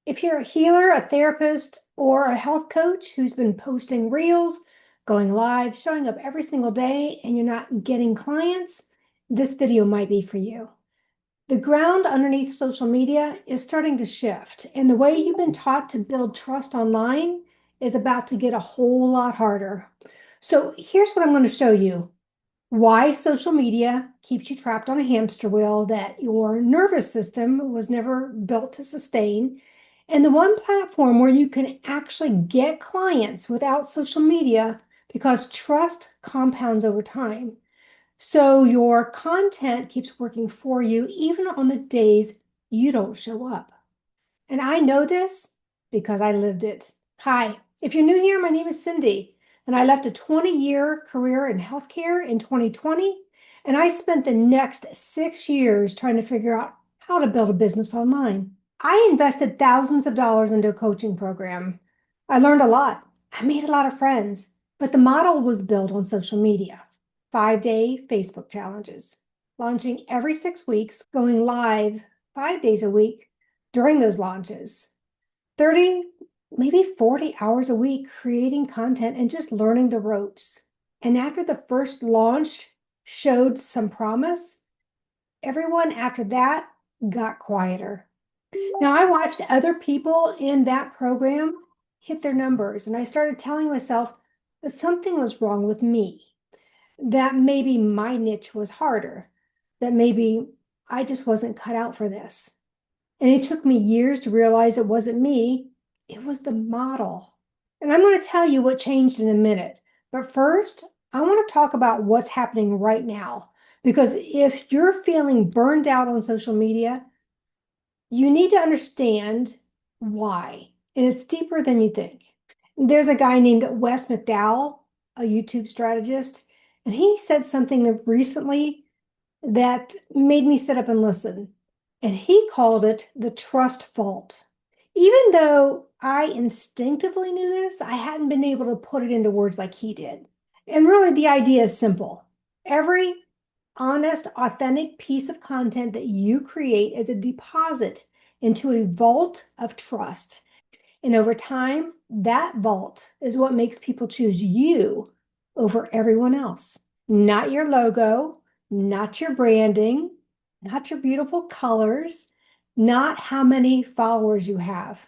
If you're a healer, a therapist, or a health coach who's been posting reels, going live, showing up every single day, and you're not getting clients, this video might be for you. The ground underneath social media is starting to shift, and the way you've been taught to build trust online is about to get a whole lot harder. So here's what I'm going to show you. Why social media keeps you trapped on a hamster wheel that your nervous system was never built to sustain, and the one platform where you can actually get clients without social media because trust compounds over time. So your content keeps working for you even on the days you don't show up. And I know this because I lived it. Hi, if you're new here, my name is Cindy, and I left a 20-year career in healthcare in 2020, and I spent the next 6 years trying to figure out how to build a business online. I invested thousands of dollars into a coaching program. I learned a lot. I made a lot of friends, but the model was built on social media. 5-day Facebook challenges, launching every 6 weeks, going live 5 days a week during those launches, 30, maybe 40 hours a week creating content and just learning the ropes. And after the first launch showed some promise, everyone after that got quieter. Now, I watched other people in that program hit their numbers, and I started telling myself that something was wrong with me, that maybe my niche was harder, that maybe I just wasn't cut out for this. And it took me years to realize it wasn't me, it was the model. And I'm going to tell you what changed in a minute. But first, I want to talk about what's happening right now. Because if you're feeling burned out on social media, you need to understand why. And it's deeper than you think. There's a guy named Wes McDowell, a YouTube strategist, and he said something recently that made me sit up and listen. And he called it the trust fault. Even though I instinctively knew this, I hadn't been able to put it into words like he did. And really, the idea is simple. Every honest, authentic piece of content that you create is a deposit into a vault of trust. And over time, that vault is what makes people choose you over everyone else. Not your logo, not your branding, not your beautiful colors, not how many followers you have.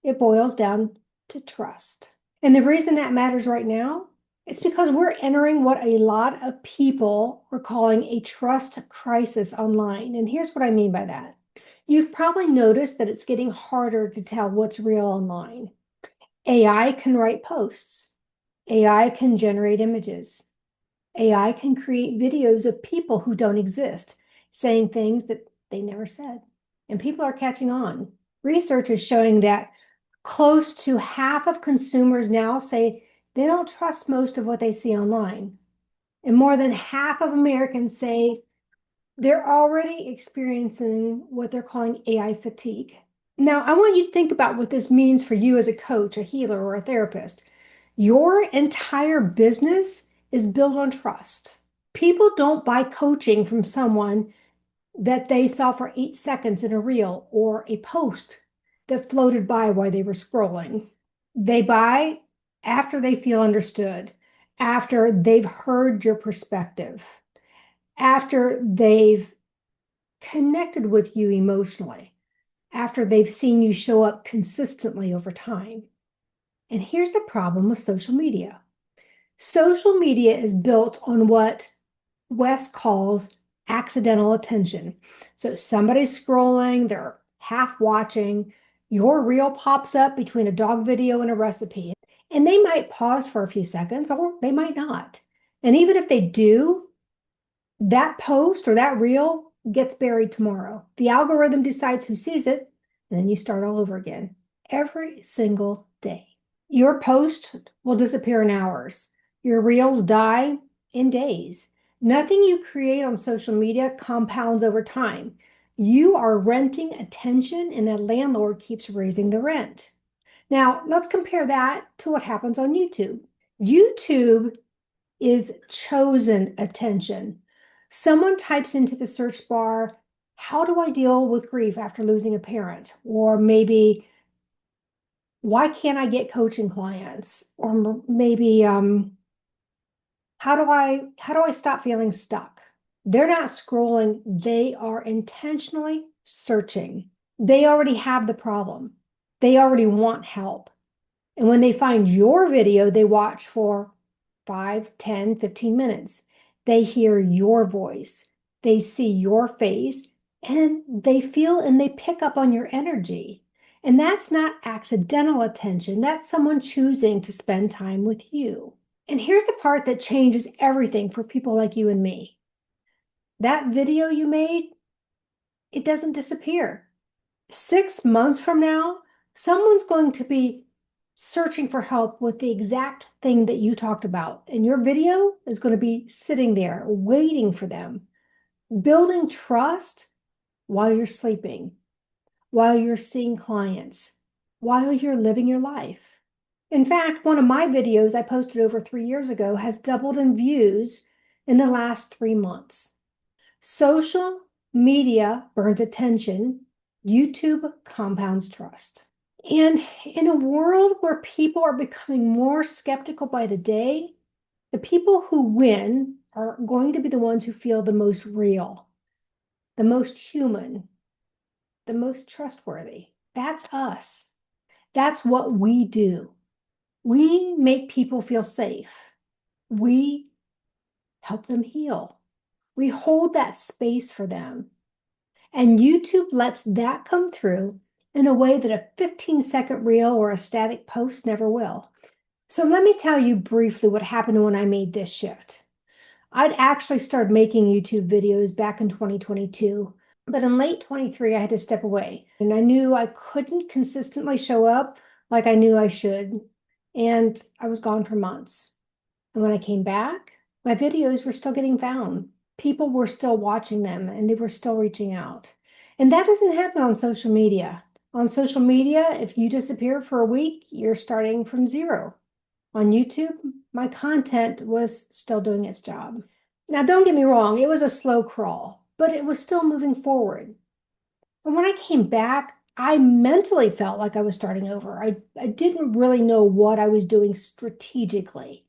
It boils down to trust. And the reason that matters right now is because we're entering what a lot of people are calling a trust crisis online. And here's what I mean by that. You've probably noticed that it's getting harder to tell what's real online. AI can write posts. AI can generate images. AI can create videos of people who don't exist, saying things that they never said. And people are catching on. Research is showing that close to half of consumers now say they don't trust most of what they see online. And more than half of Americans say they're already experiencing what they're calling AI fatigue. Now, I want you to think about what this means for you as a coach, a healer, or a therapist. Your entire business is built on trust. People don't buy coaching from someone that they saw for 8 seconds in a reel or a post that floated by while they were scrolling. They buy after they feel understood, after they've heard your perspective, after they've connected with you emotionally, after they've seen you show up consistently over time. And here's the problem with social media. Social media is built on what Wes calls accidental attention. So somebody's scrolling, they're half watching, your reel pops up between a dog video and a recipe, and they might pause for a few seconds or they might not. And even if they do, that post or that reel gets buried tomorrow. The algorithm decides who sees it, and then you start all over again every single day. Your post will disappear in hours. Your reels die in days. Nothing you create on social media compounds over time. You are renting attention, and the landlord keeps raising the rent. Now, let's compare that to what happens on YouTube. YouTube is chosen attention. Someone types into the search bar, how do I deal with grief after losing a parent? Or maybe Why can't I get coaching clients? Or maybe how do I stop feeling stuck? They're not scrolling, they are intentionally searching. They already have the problem. They already want help. And when they find your video, they watch for 5, 10, 15 minutes. They hear your voice, they see your face, and they feel and they pick up on your energy. And that's not accidental attention, that's someone choosing to spend time with you. And here's the part that changes everything for people like you and me. That video you made, it doesn't disappear. 6 months from now, someone's going to be searching for help with the exact thing that you talked about. And your video is going to be sitting there waiting for them, building trust while you're sleeping, while you're seeing clients, while you're living your life. In fact, one of my videos I posted over 3 years ago has doubled in views in the last 3 months. Social media burns attention, YouTube compounds trust. And in a world where people are becoming more skeptical by the day, the people who win are going to be the ones who feel the most real, the most human, the most trustworthy. That's us. That's what we do. We make people feel safe. We help them heal. We hold that space for them. And YouTube lets that come through in a way that a 15-second reel or a static post never will. So let me tell you briefly what happened when I made this shift. I'd actually started making YouTube videos back in 2022, but in late 23, I had to step away. And I knew I couldn't consistently show up like I knew I should. And I was gone for months. And when I came back, my videos were still getting found. People were still watching them and they were still reaching out. And that doesn't happen on social media. On social media, if you disappear for a week, you're starting from zero. On YouTube, my content was still doing its job. Now, don't get me wrong, it was a slow crawl, but it was still moving forward. And when I came back, I mentally felt like I was starting over. I didn't really know what I was doing strategically.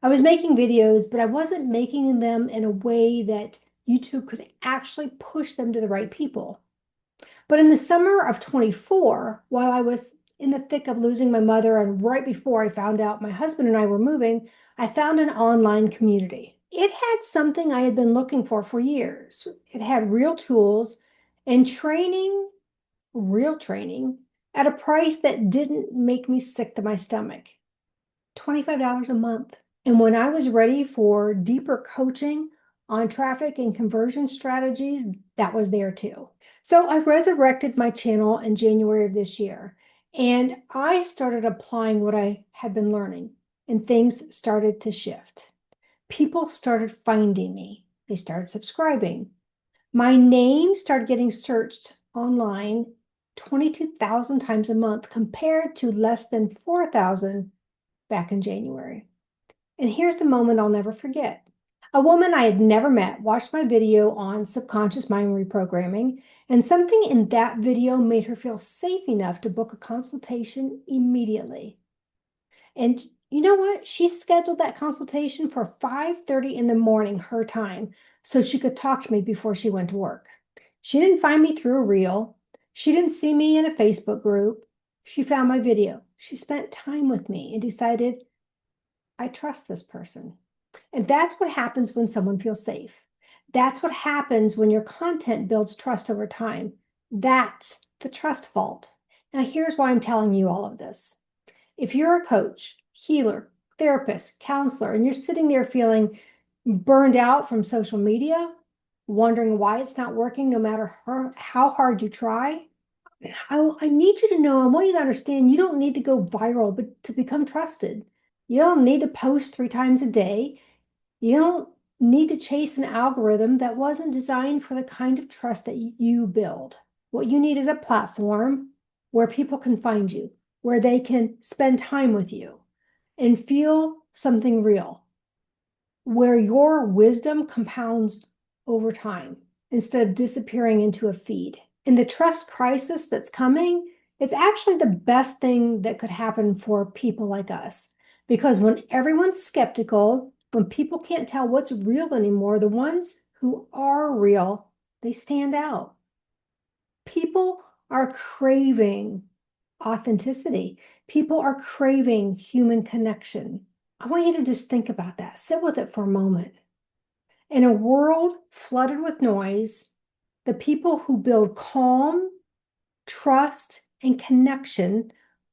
I was making videos, but I wasn't making them in a way that YouTube could actually push them to the right people. But in the summer of 24, while I was in the thick of losing my mother and right before I found out my husband and I were moving, I found an online community. It had something I had been looking for years. It had real tools and training, real training, at a price that didn't make me sick to my stomach. $25 a month. And when I was ready for deeper coaching on traffic and conversion strategies, that was there too. So I resurrected my channel in January of this year, and I started applying what I had been learning, and things started to shift. People started finding me. They started subscribing. My name started getting searched online 22,000 times a month compared to less than 4,000 back in January. And here's the moment I'll never forget. A woman I had never met watched my video on subconscious mind reprogramming, and something in that video made her feel safe enough to book a consultation immediately. And you know what? She scheduled that consultation for 5:30 in the morning, her time, so she could talk to me before she went to work. She didn't find me through a reel. She didn't see me in a Facebook group. She found my video. She spent time with me and decided, I trust this person. And that's what happens when someone feels safe. That's what happens when your content builds trust over time. That's the trust vault. Now, here's why I'm telling you all of this. If you're a coach, healer, therapist, counselor, and you're sitting there feeling burned out from social media, wondering why it's not working no matter how hard you try, I need you to know, I want you to understand you don't need to go viral but to become trusted. You don't need to post 3 times a day. You don't need to chase an algorithm that wasn't designed for the kind of trust that you build. What you need is a platform where people can find you, where they can spend time with you and feel something real, where your wisdom compounds over time instead of disappearing into a feed. And the trust crisis that's coming It's actually the best thing that could happen for people like us. Because when everyone's skeptical, when people can't tell what's real anymore, the ones who are real, they stand out. People are craving authenticity. People are craving human connection. I want you to just think about that. Sit with it for a moment. In a world flooded with noise, the people who build calm, trust, and connection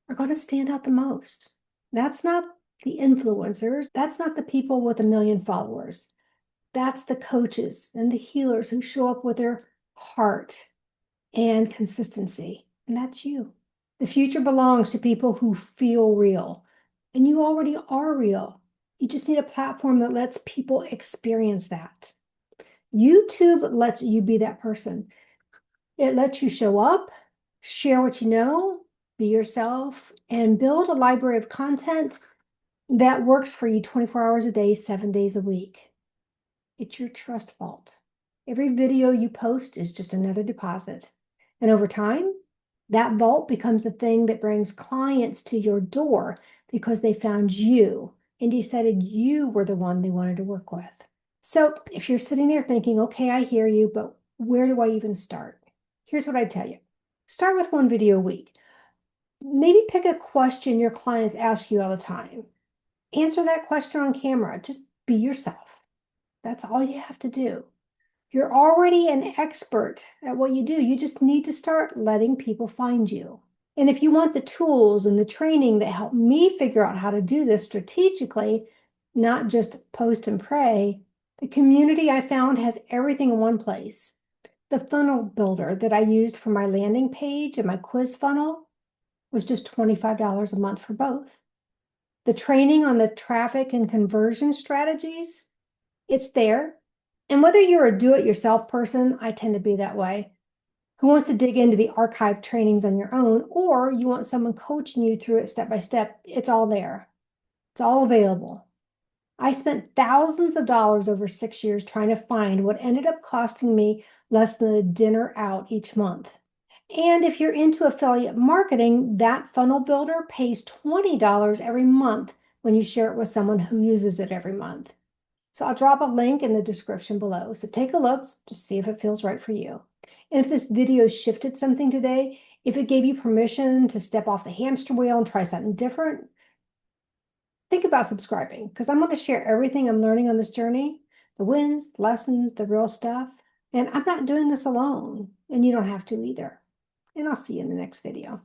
are going to stand out the most. That's not the influencers. That's not the people with a million followers. That's the coaches and the healers who show up with their heart and consistency. And that's you. The future belongs to people who feel real. And you already are real. You just need a platform that lets people experience that. YouTube lets you be that person. It lets you show up, share what you know, be yourself, and build a library of content that works for you 24 hours a day, 7 days a week. It's your trust vault. Every video you post is just another deposit. And over time, that vault becomes the thing that brings clients to your door because they found you and decided you were the one they wanted to work with. So if you're sitting there thinking, okay, I hear you, but where do I even start? Here's what I tell you. Start with one video a week. Maybe pick a question your clients ask you all the time. Answer that question on camera. Just be yourself. That's all you have to do. You're already an expert at what you do. You just need to start letting people find you. And if you want the tools and the training that help me figure out how to do this strategically, not just post and pray, the community I found has everything in one place. The funnel builder that I used for my landing page and my quiz funnel was just $25 a month for both. The training on the traffic and conversion strategies, it's there. And whether you're a do-it-yourself person, I tend to be that way, who wants to dig into the archived trainings on your own, or you want someone coaching you through it step by step, it's all there. It's all available. I spent thousands of dollars over 6 years trying to find what ended up costing me less than a dinner out each month. And if you're into affiliate marketing, that funnel builder pays $20 every month when you share it with someone who uses it every month. So I'll drop a link in the description below. So take a look, just see if it feels right for you. And if this video shifted something today, if it gave you permission to step off the hamster wheel and try something different, think about subscribing because I'm going to share everything I'm learning on this journey, the wins, the lessons, the real stuff. And I'm not doing this alone, and you don't have to either. And I'll see you in the next video.